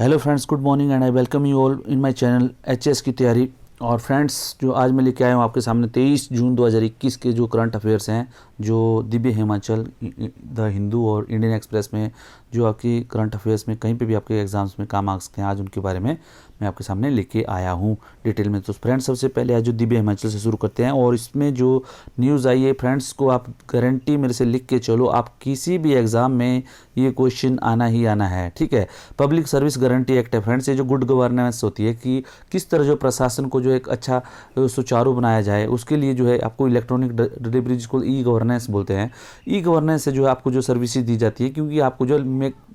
Hello friends, good morning and I welcome you all in my channel HS की तैयारी। और friends, जो आज मैं लेके आया हूँ आपके सामने 23 जून 2021 के जो करंट अफेयर्स हैं, जो दिव्य हिमाचल, द हिंदू और इंडियन एक्सप्रेस में जो आपकी करंट अफेयर्स में कहीं पे भी आपके एग्जाम्स में काम आ सकते हैं, आज उनके बारे में मैं आपके सामने लेके आया हूँ डिटेल में। तो फ्रेंड्स, सबसे पहले आज जो दिव्य हिमाचल से शुरू करते हैं और इसमें जो न्यूज़ आई है फ्रेंड्स, को आप गारंटी मेरे से लिख के चलो, आप किसी भी एग्ज़ाम में ये क्वेश्चन आना ही आना है। ठीक है, पब्लिक सर्विस गारंटी एक्ट है फ्रेंड्स। ये जो गुड गवर्नेंस होती है कि किस तरह जो प्रशासन को जो एक अच्छा सुचारू बनाया जाए, उसके लिए जो है आपको इलेक्ट्रॉनिक डिलीवरी, जिसको ई गवर्नेंस बोलते हैं, ई गवर्नेंस से जो है आपको जो सर्विसेज दी जाती है, क्योंकि आपको जो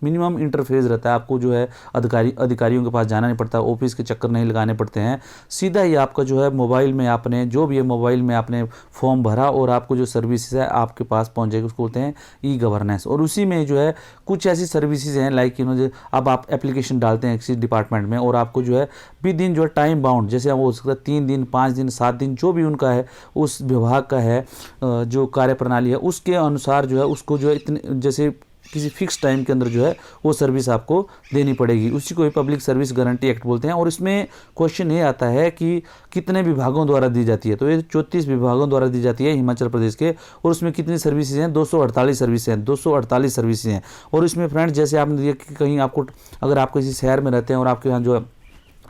मिनिमम इंटरफेस रहता है, आपको जो है अधिकारियों के पास जाना नहीं पड़ता, ऑफिस के चक्कर नहीं लगाने पड़ते हैं, सीधा ही आपका जो है मोबाइल में आपने जो भी है मोबाइल में आपने फॉर्म भरा और आपको जो सर्विसेज है आपके पास पहुंच जाएगी, उसको बोलते हैं ई गवर्नेंस। और उसी में जो है कुछ ऐसी सर्विसेज हैं लाइक अब आप एप्लीकेशन डालते हैं किसी डिपार्टमेंट में और आपको जो है विद इन जो है टाइम बाउंड, जैसे हो सकता है 3 दिन 5 दिन 7 दिन, जो भी उनका है उस विभाग का है जो कार्य प्रणाली है, उसके अनुसार जो है उसको जो है इतने जैसे किसी फिक्स टाइम के अंदर जो है वो सर्विस आपको देनी पड़ेगी। उसी को ही पब्लिक सर्विस गारंटी एक्ट बोलते हैं। और इसमें क्वेश्चन ये आता है कि कितने विभागों द्वारा दी जाती है, तो ये 34 विभागों द्वारा दी जाती है हिमाचल प्रदेश के। और उसमें कितनी सर्विसेज हैं? 248 सर्विसेज हैं, 248 सर्विसेज हैं। और इसमें फ्रेंड्स, जैसे आपने दिया कि कहीं आपको, अगर आप किसी शहर में रहते हैं और आपके यहाँ जो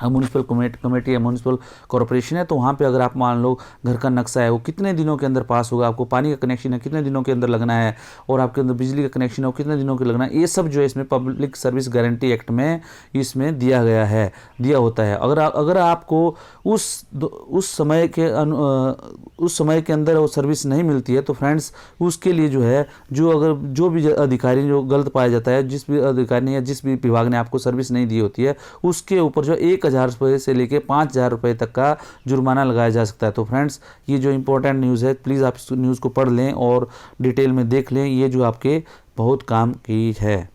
म्यूनसिपल कमेटी है, म्यूनसिपल कॉर्पोरेशन है, तो वहाँ पे अगर आप मान लो घर का नक्शा है, वो कितने दिनों के अंदर पास होगा, आपको पानी का कनेक्शन है कितने दिनों के अंदर लगना है, और आपके अंदर बिजली का कनेक्शन है वो कितने दिनों के लगना है, ये सब जो है इसमें पब्लिक सर्विस गारंटी एक्ट में इसमें दिया गया है, दिया होता है। अगर आपको उस समय के अंदर वो सर्विस नहीं मिलती है, तो फ्रेंड्स उसके लिए जो है जो भी अधिकारी जो गलत पाया जाता है, जिस भी अधिकारी ने या जिस भी विभाग ने आपको सर्विस नहीं दी होती है, उसके ऊपर जो 1,000 रुपये से लेके 5,000 रुपये तक का जुर्माना लगाया जा सकता है। तो फ्रेंड्स, ये जो इंपॉर्टेंट न्यूज़ है, प्लीज़ आप इस न्यूज़ को पढ़ लें और डिटेल में देख लें, ये जो आपके बहुत काम की है।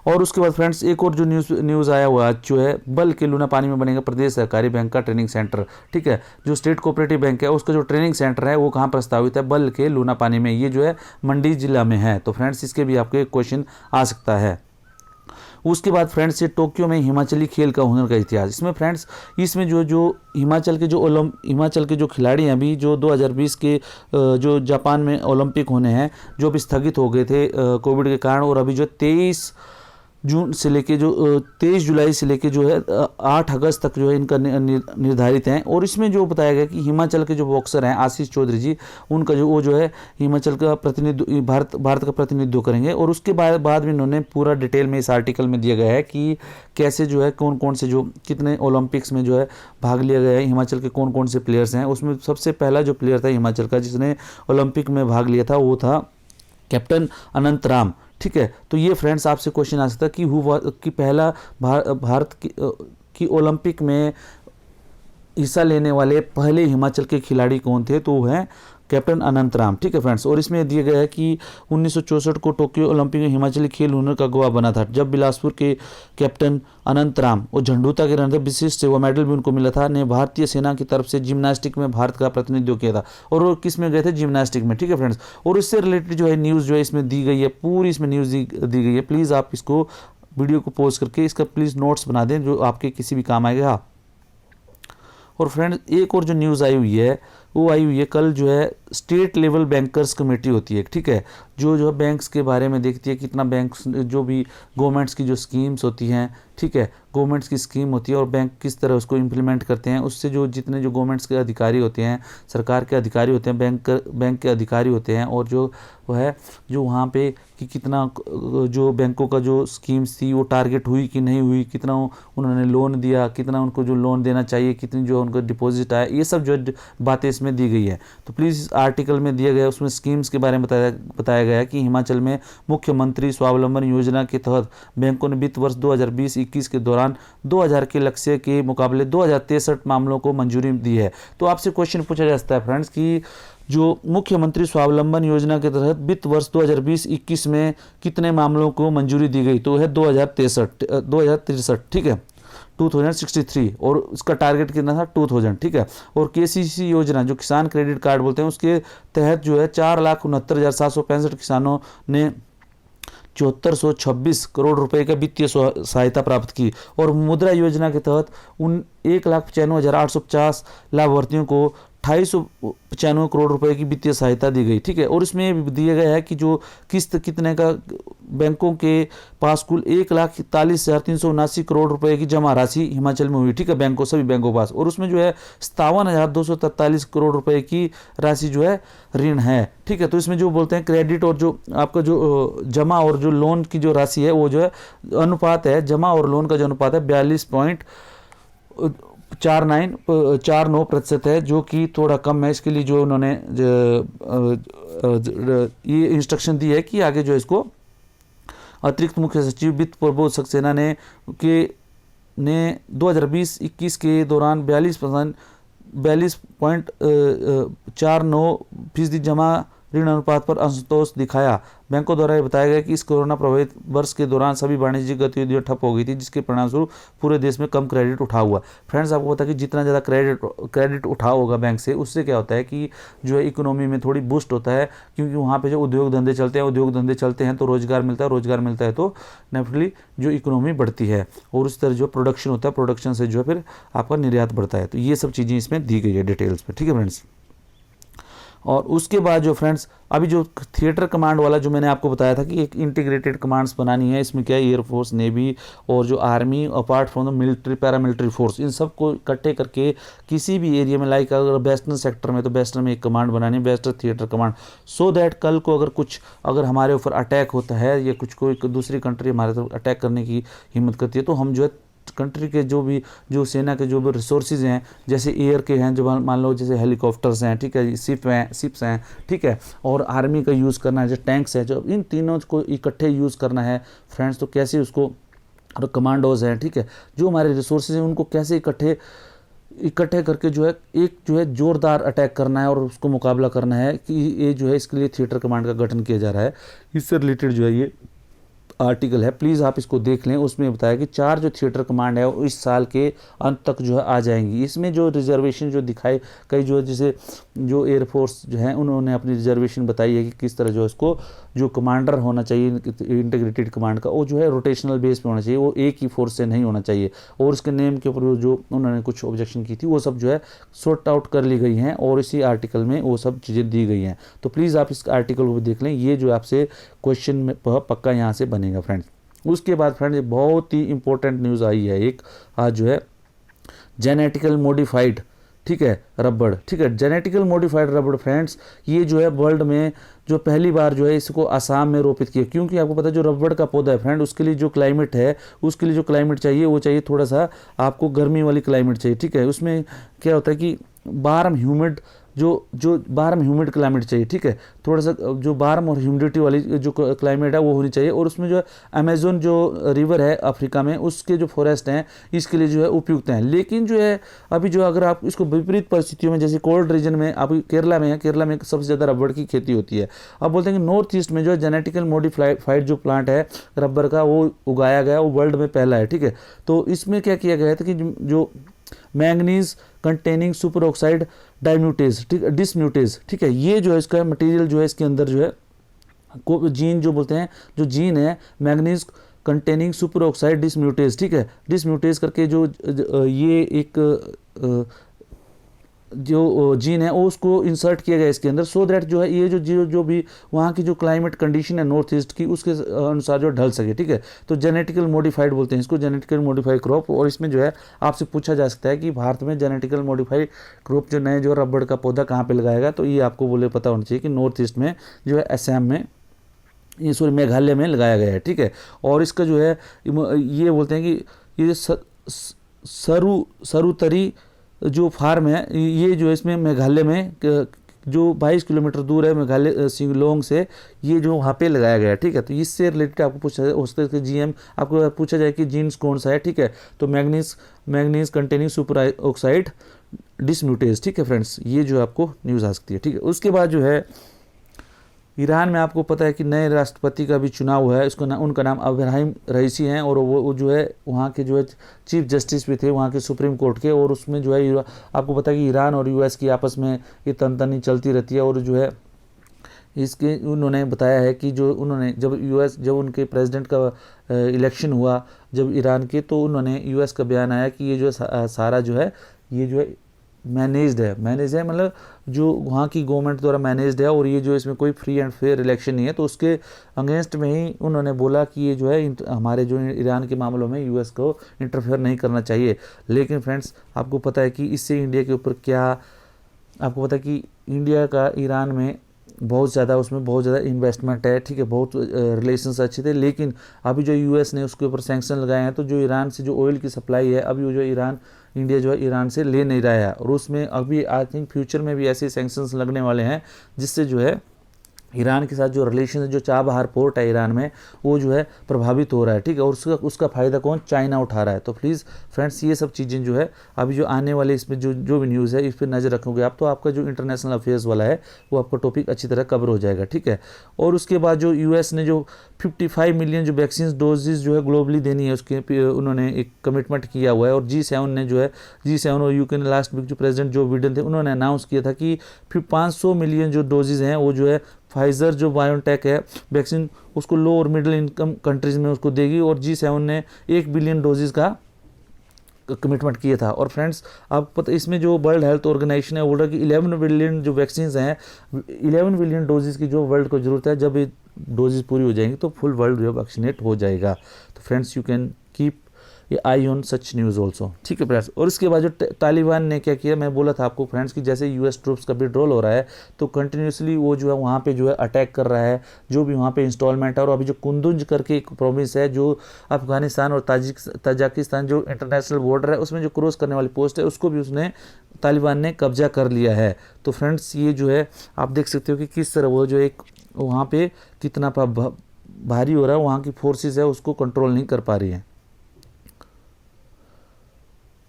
और उसके बाद फ्रेंड्स, एक और जो न्यूज़ आया हुआ जो है, बल के लूनापानी में बनेगा प्रदेश सहकारी बैंक का ट्रेनिंग सेंटर। ठीक है, जो स्टेट कोऑपरेटिव बैंक है उसका जो ट्रेनिंग सेंटर है वो कहाँ प्रस्तावित है? बल के लूनापानी में, ये जो है मंडी जिला में है। तो फ्रेंड्स, इसके भी आपके क्वेश्चन आ सकता है। उसके बाद फ्रेंड्स, ये टोक्यो में हिमाचली खेल का हुनर का इतिहास। इसमें फ्रेंड्स, इसमें जो हिमाचल के जो खिलाड़ी हैं, अभी जो 2020 के जो जापान में ओलंपिक होने हैं, जो अभी स्थगित हो गए थे कोविड के कारण, और अभी जो 23 जुलाई से लेके जो है 8 अगस्त तक जो है इनका निर्धारित है। और इसमें जो बताया गया कि हिमाचल के जो बॉक्सर हैं आशीष चौधरी जी, उनका जो है हिमाचल का प्रतिनिधित्व, भारत का प्रतिनिधित्व करेंगे। और उसके बाद में इन्होंने पूरा डिटेल में इस आर्टिकल में दिया गया है कि कैसे जो है कौन कौन से जो कितने ओलंपिक्स में जो है भाग लिया गया है, हिमाचल के कौन कौन से प्लेयर्स हैं। उसमें सबसे पहला जो प्लेयर था हिमाचल का जिसने ओलंपिक में भाग लिया था, वो था कैप्टन अनंत राम। ठीक है, तो ये फ्रेंड्स आपसे क्वेश्चन आ सकता है कि पहला भारत की ओलंपिक में हिस्सा लेने वाले पहले हिमाचल के खिलाड़ी कौन थे? तो वो हैं कैप्टन अनंत राम। ठीक है फ्रेंड्स, और इसमें दिया गया है कि 1964 को टोक्यो ओलंपिक में हिमाचली खेल हुनर का गवाह बना था, जब बिलासपुर के कैप्टन अनंत राम और झंडूता के रहने विशिष्ट सेवा मेडल भी उनको मिला था, ने भारतीय सेना की तरफ से जिम्नास्टिक में भारत का प्रतिनिधित्व किया था। और वो किस में गए थे? जिम्नास्टिक में। ठीक है फ्रेंड्स, और इससे रिलेटेड जो है न्यूज़ जो है इसमें दी गई है, पूरी इसमें न्यूज़ दी गई है। प्लीज़ आप इसको वीडियो को पॉज करके इसका प्लीज़ नोट्स बना दें, जो आपके किसी भी काम आएगा। और फ्रेंड्स, एक और जो न्यूज़ आई हुई है वो आई हुई है कल, जो है स्टेट लेवल बैंकर्स कमेटी होती है। ठीक है, जो बैंक्स के बारे में देखती है, कितना बैंक्स जो भी गवर्नमेंट्स की जो स्कीम्स होती हैं, ठीक है, गवर्नमेंट्स की स्कीम होती है और बैंक किस तरह उसको इम्प्लीमेंट करते हैं, उससे जो जितने जो गवर्नमेंट्स के अधिकारी होते हैं, सरकार के अधिकारी होते हैं, बैंक के अधिकारी होते हैं, और जो है जो वहाँ पे कि कितना जो बैंकों का जो स्कीम्स थी वो टारगेट हुई कि नहीं हुई, कितना उन्होंने लोन दिया, कितना उनको जो लोन देना चाहिए, कितनी जो उनको डिपॉजिट आया, ये सब जो बातें इसमें दी गई है। तो प्लीज़ इस आर्टिकल में दिया गया उसमें स्कीम्स के बारे में बताया गया कि हिमाचल में मुख्यमंत्री स्वावलंबन योजना के तहत बैंकों ने वित्त वर्ष 2020-21 के दौरान 2000 के लक्ष्य के मुकाबले 2063 मामलों को मंजूरी दी है। तो आपसे क्वेश्चन पूछा जा सकता है फ्रेंड्स कि जो मुख्यमंत्री स्वावलंबन योजना के तहत वित्त वर्ष 2020-21 में कितने मामलों को मंजूरी दी गई? तो है 2063। ठीक है, 2063, और इसका टारगेट कितना था? 2000। ठीक है, और केसीसी योजना जो किसान क्रेडिट कार्ड बोलते हैं, उसके तहत जो है 4,69,765 किसानों ने 7426 करोड़ रुपए का वित्तीय सहायता प्राप्त की। और मुद्रा योजना के तहत उन 1,95,850 लाभार्थियों को 2,295 करोड़ रुपए की वित्तीय सहायता दी गई। ठीक है, और इसमें दिया गया है कि जो किस्त कितने का, बैंकों के पास कुल 1,41,379 करोड़ रुपए की जमा राशि हिमाचल में हुई। ठीक है, बैंकों, सभी बैंकों के पास, और उसमें जो है 57,243 करोड़ रुपए की राशि जो है ऋण है। ठीक है, तो इसमें जो बोलते हैं क्रेडिट और जो आपका जो जमा और जो लोन की जो राशि है, वो जो है अनुपात है, जमा और लोन का जो अनुपात है 42.49% है, जो कि थोड़ा कम है। इसके लिए जो उन्होंने ये इंस्ट्रक्शन दी है कि आगे जो इसको अतिरिक्त मुख्य सचिव वित्त प्रबोध सक्सेना ने 2020-21 के दौरान 42.49% जमा ऋण अनुपात पर असंतोष दिखाया। बैंकों द्वारा यह बताया गया कि इस कोरोना प्रभावित वर्ष के दौरान सभी वाणिज्यिक गतिविधियां ठप हो गई थी, जिसके परिणामस्वरूप पूरे देश में कम क्रेडिट उठा हुआ। फ्रेंड्स, आपको पता है कि जितना ज़्यादा क्रेडिट उठा होगा बैंक से, उससे क्या होता है कि जो है इकोनॉमी में थोड़ी बूस्ट होता है, क्योंकि वहाँ पे जो उद्योग धंधे चलते हैं तो रोजगार मिलता है, तो नेचुरली जो इकोनॉमी बढ़ती है, और उस तरह जो प्रोडक्शन होता है, प्रोडक्शन से जो है फिर आपका निर्यात बढ़ता है। तो ये सब चीज़ें इसमें दी गई है डिटेल्स में। ठीक है फ्रेंड्स, और उसके बाद जो फ्रेंड्स अभी जो थिएटर कमांड वाला जो मैंने आपको बताया था कि एक इंटीग्रेटेड कमांड्स बनानी है, इसमें क्या है, एयरफोर्स, नेवी और जो army apart from the military, paramilitary force, इन सब को इकट्ठे करके किसी भी एरिया में, लाइक अगर वेस्टर्न सेक्टर में, तो वेस्टर्न में एक कमांड बनानी है, western theatre command, so that कल को अगर हमारे ऊपर अटैक होता है या कुछ कोई दूसरी कंट्री हमारे तरफ अटैक करने की हिम्मत करती है, तो हम जो है कंट्री के जो सेना के जो भी रिसोर्सेज हैं, जैसे एयर के हैं, जो मान लो जैसे हेलीकॉप्टर्स हैं, ठीक है, शिप्स हैं, ठीक है, और आर्मी का यूज़ करना है, जो टैंक्स है, जो इन तीनों को इकट्ठे यूज़ करना है फ्रेंड्स। तो कैसे उसको, और कमांडोज हैं, ठीक है, जो हमारे रिसोर्सेज हैं उनको कैसे इकट्ठे करके जो है एक जो है जोरदार अटैक करना है और उसको मुकाबला करना है, कि ये जो है इसके लिए थिएटर कमांड का गठन किया जा रहा है। इससे रिलेटेड जो है ये आर्टिकल है, प्लीज़ आप इसको देख लें। उसमें बताया कि 4 जो थिएटर कमांड है वो इस साल के अंत तक जो है आ जाएंगी। इसमें जो रिजर्वेशन जो दिखाई कई जो जैसे जो एयरफोर्स जो है उन्होंने अपनी रिजर्वेशन बताई है कि किस तरह जो इसको जो कमांडर होना चाहिए इंटीग्रेटेड कमांड का, वो जो है रोटेशनल बेस पे होना चाहिए, वो एक ही फोर्स से नहीं होना चाहिए। और उसके नेम के ऊपर जो उन्होंने कुछ ऑब्जेक्शन की थी वो सब जो है सॉर्ट आउट कर ली गई हैं और इसी आर्टिकल में वो सब चीज़ें दी गई हैं। तो प्लीज़ आप इस आर्टिकल को भी देख लें, ये जो आपसे क्वेश्चन में पक्का यहाँ से बनेगा फ्रेंड्स। उसके बाद फ्रेंड्स बहुत ही इंपॉर्टेंट न्यूज़ आई है एक आज जो है जेनेटिकल मॉडिफाइड, ठीक है, रबड़, ठीक है, जेनेटिकल मॉडिफाइड रबड़ फ्रेंड्स, ये जो है वर्ल्ड में जो पहली बार जो है इसको असम में रोपित किया। क्योंकि आपको पता है जो रबड़ का पौधा है फ्रेंड, उसके लिए जो क्लाइमेट है, उसके लिए जो क्लाइमेट चाहिए वो चाहिए थोड़ा सा आपको गर्मी वाली क्लाइमेट चाहिए, ठीक है। उसमें क्या होता है कि वार्म ह्यूमिड जो वार्म ह्यूमिड क्लाइमेट चाहिए, ठीक है, थोड़ा सा जो वार्म और ह्यूमिडिटी वाली जो क्लाइमेट है वो होनी चाहिए। और उसमें जो है अमेजोन जो रिवर है अफ्रीका में, उसके जो फॉरेस्ट हैं इसके लिए जो है उपयुक्त हैं। लेकिन जो है अभी जो अगर आप इसको विपरीत परिस्थितियों में, जैसे कोल्ड रीजन में, अभी केरला में है, केरला में सबसे ज़्यादा रबड़ की खेती होती है। अब बोलते हैं कि नॉर्थ ईस्ट में जो है जेनेटिकल मॉडिफाइड जो प्लांट है रबड़ का वो उगाया गया, वो वर्ल्ड में पहला है, ठीक है। तो इसमें क्या किया गया था कि जो मैंगनीज कंटेनिंग सुपर ऑक्साइड डाइम्यूटेज, ठीक है, डिसम्यूटेज, ठीक है, ये जो है इसका मटेरियल जो है इसके अंदर जो है को जीन जो बोलते हैं, जो जीन है manganese containing super oxide dismutase, ठीक है, डिसम्यूटेज करके जो ये एक जो जीन है वो उसको इंसर्ट किया गया इसके अंदर, सो दैट जो है ये जो भी वहाँ की जो क्लाइमेट कंडीशन है नॉर्थ ईस्ट की उसके अनुसार जो ढल सके, ठीक है। तो जेनेटिकल मॉडिफाइड बोलते हैं इसको, जेनेटिकल मॉडिफाइड क्रॉप। और इसमें जो है आपसे पूछा जा सकता है कि भारत में जेनेटिकल मॉडिफाइड क्रॉप जो नए जो रबड़ का पौधा कहाँ पे लगाएगा, तो ये आपको बोले पता होना चाहिए कि नॉर्थ ईस्ट में जो है असम में, ये सॉरी मेघालय में लगाया गया है, ठीक है। और इसका जो है ये बोलते हैं कि ये सरुतरी जो फार्म है ये जो इसमें मेघालय में जो 22 किलोमीटर दूर है मेघालय शिलोंग से, ये जो वहाँ पे लगाया गया है, ठीक है। तो इससे रिलेटेड आपको पूछा जाए उसके जीएम आपको पूछा जाए कि जीन्स कौन सा है, ठीक है। तो manganese containing super oxide dismutase, ठीक है फ्रेंड्स, ये जो आपको न्यूज़ आ सकती है, ठीक है। उसके बाद जो है ईरान में आपको पता है कि नए राष्ट्रपति का भी चुनाव हुआ है, उनका नाम इब्राहिम रईसी हैं, और वो जो है वहाँ के जो है चीफ जस्टिस भी थे वहाँ के सुप्रीम कोर्ट के। और उसमें जो है आपको पता है कि ईरान और यूएस की आपस में ये तनतनी चलती रहती है, और जो है इसके उन्होंने बताया है कि जो उन्होंने जब उनके प्रेसिडेंट का इलेक्शन हुआ जब ईरान के, तो उन्होंने यूएस का बयान आया कि ये जो सारा जो है ये जो है मैनेज है मतलब जो वहाँ की गवर्नमेंट द्वारा मैनेज्ड है, और ये जो इसमें कोई फ्री एंड फेयर इलेक्शन नहीं है। तो उसके अगेंस्ट में ही उन्होंने बोला कि ये जो है हमारे जो ईरान के मामलों में यूएस को इंटरफेयर नहीं करना चाहिए। लेकिन फ्रेंड्स आपको पता है कि इससे इंडिया के ऊपर क्या, आपको पता है कि इंडिया का ईरान में उसमें बहुत ज़्यादा इन्वेस्टमेंट है, ठीक है, बहुत रिलेशंस अच्छे थे। लेकिन अभी जो यूएस ने उसके ऊपर सैंक्शन लगाए हैं, तो जो ईरान से जो ऑयल की सप्लाई है अभी वो जो इंडिया जो है ईरान से ले नहीं रहा है, और उसमें अभी आई थिंक फ्यूचर में भी ऐसे सैंक्शंस लगने वाले हैं जिससे जो है ईरान के साथ जो रिलेशन है, जो चाबहार पोर्ट है ईरान में, वो जो है प्रभावित हो रहा है, ठीक है, और उसका फ़ायदा कौन, चाइना उठा रहा है। तो प्लीज़ फ्रेंड्स ये सब चीज़ें जो है अभी जो आने वाले इसमें जो भी न्यूज़ है इस पर नज़र रखोगे आप, तो आपका जो इंटरनेशनल अफेयर्स वाला है वो आपका टॉपिक अच्छी तरह कवर हो जाएगा, ठीक है। और उसके बाद जो यूएस ने जो 55 मिलियन जो वैक्सीन डोजेज जो है ग्लोबली देनी है, उसके उन्होंने एक कमिटमेंट किया हुआ है। और G7 ने जो है G7 और यूके ने लास्ट वीक जो प्रेसिडेंट जो बिडेन थे उन्होंने अनाउंस किया था कि 500 मिलियन जो डोजेज हैं वो जो है फाइजर जो बायोटेक है वैक्सीन उसको लो और मिडिल इनकम कंट्रीज में उसको देगी, और G7 ने 1 बिलियन डोजेज का कमिटमेंट किया था। और फ्रेंड्स आप पता इसमें जो वर्ल्ड हेल्थ ऑर्गेनाइजेशन है बोल रहा है कि 11 बिलियन जो वैक्सीन हैं, 11 बिलियन डोजेज की जो वर्ल्ड को ज़रूरत है, जब ये डोजेज पूरी हो जाएंगी तो फुल वर्ल्ड जो वैक्सीनेट हो जाएगा। तो फ्रेंड्स यू कैन कीप ये आई ऑन सच न्यूज़ ऑल्सो, ठीक है फ्रेंड्स। और इसके बाद जो तालिबान ने क्या किया, मैं बोला था आपको फ्रेंड्स कि जैसे यूएस ट्रूप्स का विड्रॉल हो रहा है तो कंटिन्यूसली वो जो है वहाँ पे जो है अटैक कर रहा है, जो भी वहाँ पे इंस्टॉलमेंट है। और अभी जो कुंदुज करके एक प्रोविंस है जो अफगानिस्तान और ताजिकिस्तान जो इंटरनेशनल बॉर्डर है उसमें जो क्रॉस करने वाली पोस्ट है उसको भी उसने तालिबान ने कब्जा कर लिया है। तो फ्रेंड्स ये जो है आप देख सकते हो कि किस तरह वो जो एक वहाँ पे कितना भारी हो रहा है, वहाँ की फोर्सेस है उसको कंट्रोल नहीं कर पा रही है।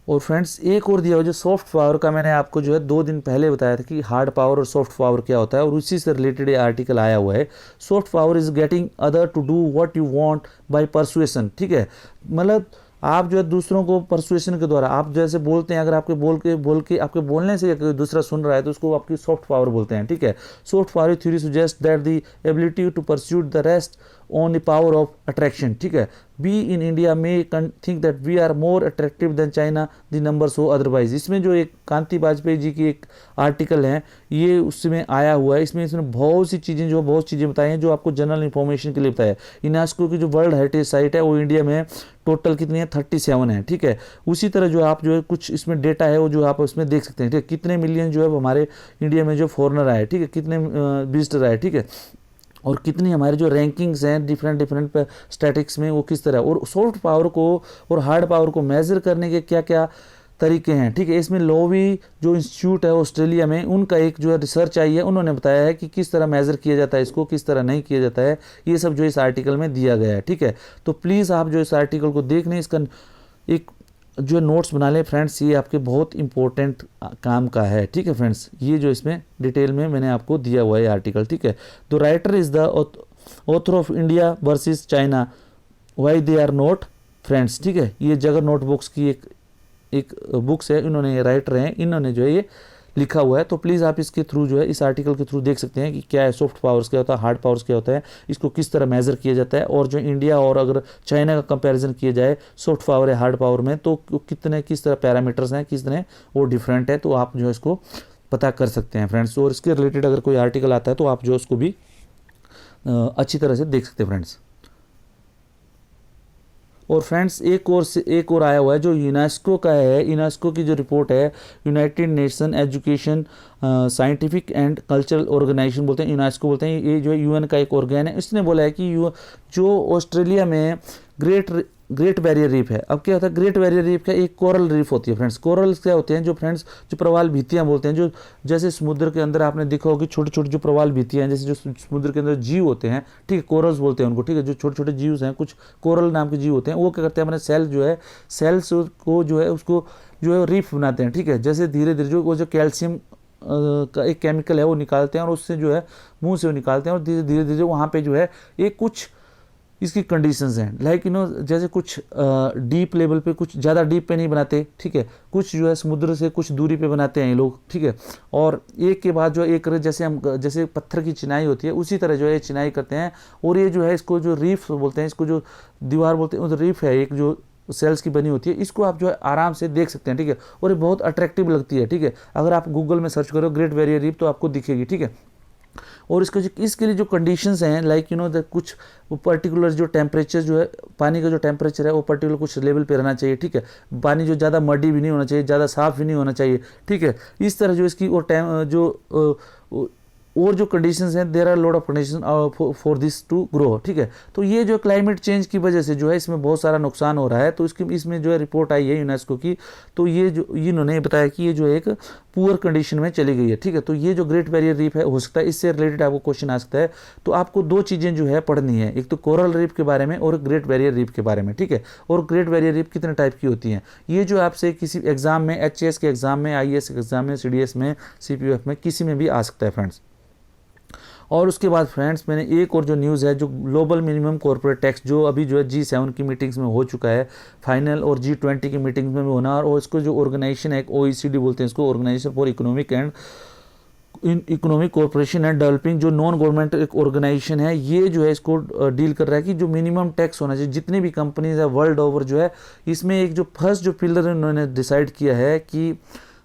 और फ्रेंड्स एक और दिया हुआ जो सॉफ्ट पावर का, मैंने आपको जो है 2 दिन पहले बताया था कि हार्ड पावर और सॉफ्ट पावर क्या होता है, और उसी से रिलेटेड ये आर्टिकल आया हुआ है। Soft power is getting other to do what you want by persuasion, ठीक है, मतलब आप जो है दूसरों को परसुएशन के द्वारा आप जैसे बोलते हैं, अगर आपके बोल के आपके बोलने से कोई दूसरा सुन रहा है तो उसको आपकी सॉफ्ट पावर बोलते हैं, ठीक है। Soft power theory suggest that the ability to pursuit the rest on the power of attraction, ठीक है। वी इन इंडिया में think that we are more attractive than China the number so otherwise. इसमें जो एक कांति वाजपेयी जी की एक article है ये उसमें आया हुआ है, इसने बहुत सी चीज़ें बताई हैं जो आपको जनरल इंफॉर्मेशन के लिए बताया। यूनेस्को की जो वर्ल्ड हेरिटेज साइट है वो इंडिया में टोटल कितनी है, 37 है, ठीक है। उसी तरह जो आप जो है कुछ इसमें डेटा है वो जो आप उसमें देख सकते हैं, ठीक है, कितने मिलियन जो है हमारे इंडिया में जो फॉरेनर आए, ठीक है, कितने विजिटर आए, ठीक है, और कितनी हमारे जो रैंकिंग्स हैं डिफरेंट स्टैटिक्स में वो किस तरह, और सॉफ्ट पावर को और हार्ड पावर को मेजर करने के क्या क्या तरीके हैं, ठीक है। इसमें लोवी जो इंस्टीट्यूट है ऑस्ट्रेलिया में उनका एक जो है रिसर्च आई है, उन्होंने बताया है कि किस तरह मेजर किया जाता है, इसको किस तरह नहीं किया जाता है, ये सब जो इस आर्टिकल में दिया गया है, ठीक है। तो प्लीज़ आप जो इस आर्टिकल को देख लें, इसका एक जो है नोट्स बना लें फ्रेंड्स, ये आपके बहुत इंपॉर्टेंट काम का है, ठीक है फ्रेंड्स। ये जो इसमें डिटेल में मैंने आपको दिया हुआ है आर्टिकल, ठीक है। The writer is the author of India versus China why they are not friends, ठीक है। ये जगह नोटबुक्स की एक बुक्स है, इन्होंने ये राइटर हैं, इन्होंने जो है ये लिखा हुआ है। तो प्लीज़ आप इसके थ्रू जो है इस आर्टिकल के थ्रू देख सकते हैं कि क्या है सॉफ्ट पावर्स क्या होता है, हार्ड पावर्स क्या होता है, इसको किस तरह मेजर किया जाता है, और जो इंडिया और अगर चाइना का कंपैरिजन किया जाए सॉफ्ट पावर है हार्ड पावर में तो किस तरह पैरामीटर्स हैं, कितने वो डिफरेंट है, तो आप जो है इसको पता कर सकते हैं फ्रेंड्स। और इसके रिलेटेड अगर कोई आर्टिकल आता है तो आप जो उसको भी अच्छी तरह से देख सकते हैं फ्रेंड्स। और फ्रेंड्स एक और आया हुआ है जो यूनेस्को का है, यूनेस्को की जो रिपोर्ट है, United Nation Education Scientific and Cultural Organization बोलते हैं, यूनेस्को बोलते हैं, ये जो है यूएन का एक ऑर्गेन है। इसने बोला है कि जो ऑस्ट्रेलिया में ग्रेट बैरियर रीफ है, अब क्या होता है ग्रेट बैरियर रीफ का एक कोरल रीफ होती है फ्रेंड्स। कोरल्स क्या होते हैं जो फ्रेंड्स जो प्रवाल भित्तियाँ बोलते हैं, जो जैसे समुद्र के अंदर आपने देखा होगी छोटे छोटे जो प्रवाल भित्तियाँ हैं, जैसे जो समुद्र के अंदर जीव होते हैं, ठीक है, कोरल्स बोलते हैं उनको, ठीक है, जो छोटे छोटे जीव हैं कुछ कोरल नाम के जीव होते हैं, वो क्या करते हैं अपने सेल्स को जो है उसको जो है रीफ बनाते हैं, ठीक है। जैसे धीरे धीरे जो वो जो कैल्शियम का एक केमिकल है वो निकालते हैं और उससे जो है मुंह से वो निकालते हैं, और धीरे धीरे वहाँ पे जो है एक कुछ इसकी कंडीशंस हैं, लाइक जैसे कुछ डीप लेवल पे, कुछ ज़्यादा डीप पे नहीं बनाते, ठीक है, कुछ जो है समुद्र से कुछ दूरी पे बनाते हैं ये लोग, ठीक है, और एक के बाद जो एक जैसे हम जैसे पत्थर की चिनाई होती है उसी तरह जो है चिनाई करते हैं, और ये जो है इसको जो रीफ बोलते हैं, इसको जो दीवार बोलते हैं, रीफ है एक जो सेल्स की बनी होती है, इसको आप जो है आराम से देख सकते हैं, ठीक है, और ये बहुत अट्रैक्टिव लगती है, ठीक है, अगर आप गूगल में सर्च करो ग्रेट बैरियर रीफ तो आपको दिखेगी, ठीक है। और इसके लिए जो कंडीशंस हैं, लाइक कुछ पर्टिकुलर जो टेम्परेचर जो है पानी का जो टेम्परेचर है वो पर्टिकुलर कुछ लेवल पे रहना चाहिए, ठीक है, पानी जो ज़्यादा मडी भी नहीं होना चाहिए, ज़्यादा साफ भी नहीं होना चाहिए, ठीक है, इस तरह जो इसकी और जो कंडीशंस हैं, there are lot of condition for this to grow, ठीक है। तो ये जो क्लाइमेट चेंज की वजह से जो है इसमें बहुत सारा नुकसान हो रहा है, तो इसमें जो है रिपोर्ट आई है यूनेस्को की, तो ये जो इन्होंने बताया कि ये जो एक पुअर कंडीशन में चली गई है, ठीक है। तो ये जो ग्रेट बैरियर रीफ है, हो सकता है इससे रिलेटेड आपको क्वेश्चन आ सकता है, तो आपको दो चीज़ें जो है पढ़नी है, एक तो कोरल रीफ के बारे में और ग्रेट बैरियर रीफ के बारे में, ठीक है। और ग्रेट बैरियर रीफ कितने टाइप की होती हैं, ये जो आपसे किसी एग्जाम में, HAS के एग्जाम में, IAS के एग्जाम में, CDS में, CPF में, किसी में भी आ सकता है फ्रेंड्स। और उसके बाद फ्रेंड्स मैंने एक और जो न्यूज़ है, जो ग्लोबल मिनिमम कॉर्पोरेट टैक्स जो अभी जो है G7 की मीटिंग्स में हो चुका है फाइनल, और G20 की मीटिंग्स में भी होना, और इसको जो ऑर्गेनाइजेशन है, OECD बोलते हैं इसको, organization for economic and economic corporation and developing, जो नॉन गवर्नमेंट एक ऑर्गेनाइजेशन है, ये जो है इसको डील कर रहा है कि जो मिनिमम टैक्स होना चाहिए जितनी भी कंपनीज है वर्ल्ड ओवर जो है, इसमें एक जो फर्स्ट जो पिलर उन्होंने डिसाइड किया है कि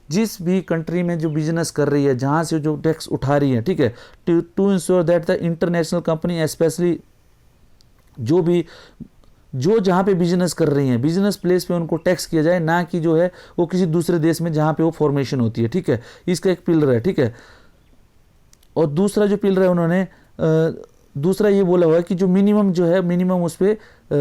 जिस भी कंट्री में जो बिजनेस कर रही है, जहाँ से जो टैक्स उठा रही है, ठीक है, to ensure that the international company specially जो जहाँ पे बिजनेस कर रही हैं, बिजनेस प्लेस पे उनको टैक्स किया जाए, ना कि जो है वो किसी दूसरे देश में जहाँ पे वो फॉर्मेशन होती है, ठीक है। इसका एक पिलर है, ठीक है। और दूसरा जो पिलर है उन्होंने दूसरा ये बोला हुआ है कि जो मिनिमम जो है, मिनिमम उस पर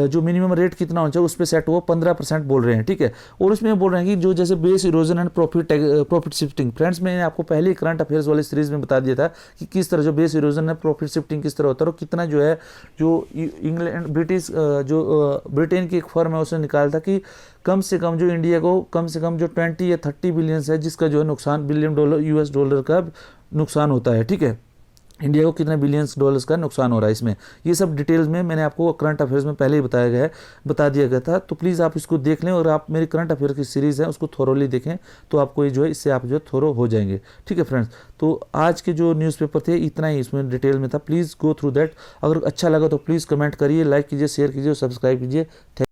जो मिनिमम रेट कितना होना चाहिए उस पर सेट हुआ 15% बोल रहे हैं, ठीक है। और उसमें बोल रहे हैं कि जो जैसे base erosion and profit shifting, friends मैंने आपको पहले ही करंट अफेयर्स वाली सीरीज में बता दिया था कि किस तरह जो बेस इरोजन है, प्रॉफिट शिफ्टिंग किस तरह होता है, और कितना जो है जो इंग्लैंड ब्रिटेन की एक फर्म है उसने निकाला था कि कम से कम जो इंडिया को कम से कम जो 20 या 30 बिलियन है जिसका जो है नुकसान $1 बिलियन US का नुकसान होता है, ठीक है। इंडिया को कितने बिलियंस डॉलर्स का नुकसान हो रहा है इसमें, ये सब डिटेल्स में मैंने आपको करंट अफेयर्स में पहले ही बता दिया गया था। तो प्लीज़ आप इसको देख लें, और आप मेरी करंट अफेयर की सीरीज़ है उसको थोरोली देखें, तो आपको ये जो है इससे आप जो थोरो हो जाएंगे, ठीक है फ्रेंड्स। तो आज के जो न्यूज़पेपर थे इतना ही इसमें डिटेल में था, प्लीज़ गो थ्रू दैट। अगर अच्छा लगा तो प्लीज़ कमेंट करिए, लाइक कीजिए, शेयर कीजिए और सब्सक्राइब कीजिए।